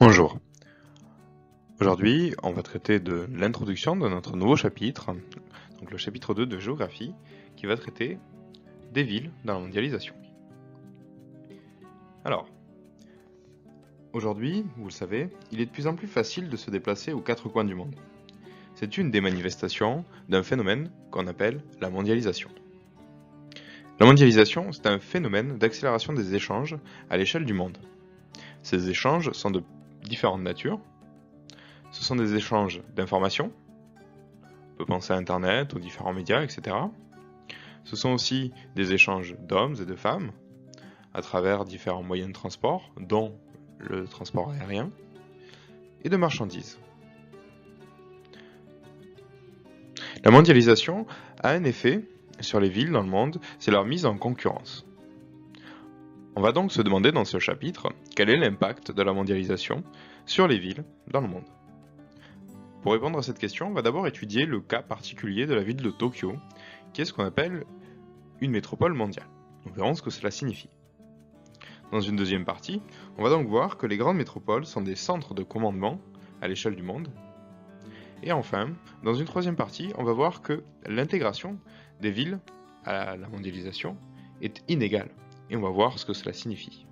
Bonjour. Aujourd'hui, on va traiter de l'introduction de notre nouveau chapitre, donc le chapitre 2 de géographie, qui va traiter des villes dans la mondialisation. Alors, aujourd'hui, vous le savez, il est de plus en plus facile de se déplacer aux quatre coins du monde. C'est une des manifestations d'un phénomène qu'on appelle la mondialisation. La mondialisation, c'est un phénomène d'accélération des échanges à l'échelle du monde. Ces échanges sont de différentes natures. Ce sont des échanges d'informations, on peut penser à Internet, aux différents médias, etc. Ce sont aussi des échanges d'hommes et de femmes, à travers différents moyens de transport, dont le transport aérien, et de marchandises. La mondialisation a un effet sur les villes dans le monde, c'est leur mise en concurrence. On va donc se demander dans ce chapitre, quel est l'impact de la mondialisation sur les villes dans le monde. Pour répondre à cette question, on va d'abord étudier le cas particulier de la ville de Tokyo, qui est ce qu'on appelle une métropole mondiale. Nous verrons ce que cela signifie. Dans une deuxième partie, on va donc voir que les grandes métropoles sont des centres de commandement à l'échelle du monde. Et enfin, dans une troisième partie, on va voir que l'intégration des villes à la mondialisation est inégale. Et on va voir ce que cela signifie.